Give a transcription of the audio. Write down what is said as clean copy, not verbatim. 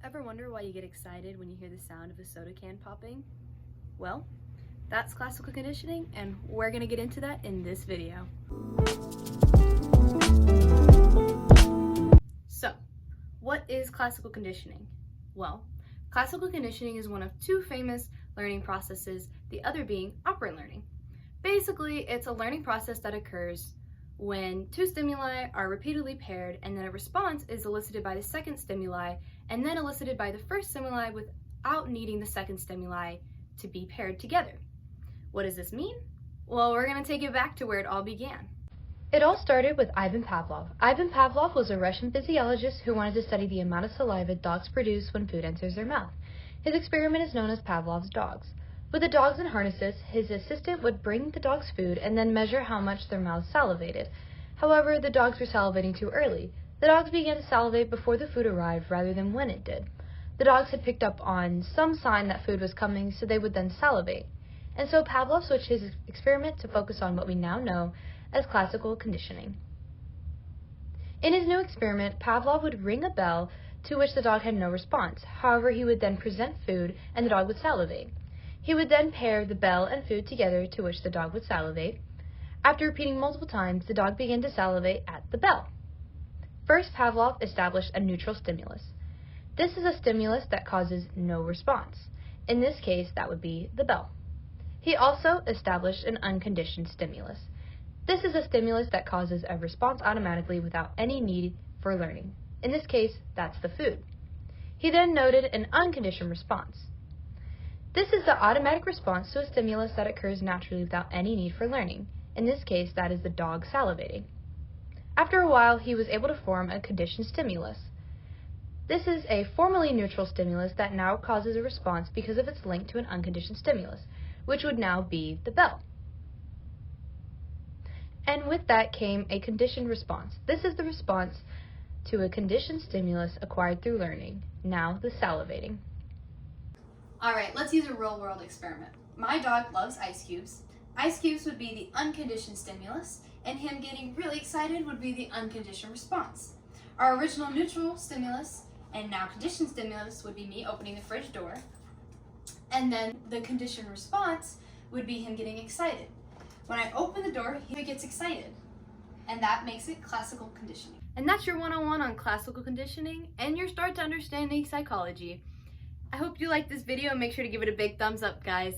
Ever wonder why you get excited when you hear the sound of a soda can popping? Well, that's classical conditioning, and we're going to get into that in this video. So, what is classical conditioning? Well, classical conditioning is one of two famous learning processes, the other being operant learning. Basically, it's a learning process that occurs when two stimuli are repeatedly paired and then a response is elicited by the second stimuli and then elicited by the first stimuli without needing the second stimuli to be paired together. What does this mean? Well, we're going to take it back to where it all began. It all started with Ivan Pavlov. Ivan Pavlov was a Russian physiologist who wanted to study the amount of saliva dogs produce when food enters their mouth. His experiment is known as Pavlov's dogs. With the dogs in harnesses, his assistant would bring the dogs food and then measure how much their mouths salivated. However, the dogs were salivating too early. The dogs began to salivate before the food arrived rather than when it did. The dogs had picked up on some sign that food was coming, so they would then salivate. And so Pavlov switched his experiment to focus on what we now know as classical conditioning. In his new experiment, Pavlov would ring a bell to which the dog had no response. However, he would then present food and the dog would salivate. He would then pair the bell and food together to which the dog would salivate. After repeating multiple times, the dog began to salivate at the bell. First, Pavlov established a neutral stimulus. This is a stimulus that causes no response. In this case, that would be the bell. He also established an unconditioned stimulus. This is a stimulus that causes a response automatically without any need for learning. In this case, that's the food. He then noted an unconditioned response. This is the automatic response to a stimulus that occurs naturally without any need for learning. In this case, that is the dog salivating. After a while, he was able to form a conditioned stimulus. This is a formally neutral stimulus that now causes a response because of its link to an unconditioned stimulus, which would now be the bell. And with that came a conditioned response. This is the response to a conditioned stimulus acquired through learning, now the salivating. Alright, let's use a real-world experiment. My dog loves ice cubes. Ice cubes would be the unconditioned stimulus, and him getting really excited would be the unconditioned response. Our original neutral stimulus and now conditioned stimulus would be me opening the fridge door, and then the conditioned response would be him getting excited. When I open the door, he gets excited, and that makes it classical conditioning. And that's your 101 on classical conditioning and your start to understanding psychology. I hope you liked this video and make sure to give it a big thumbs up, guys.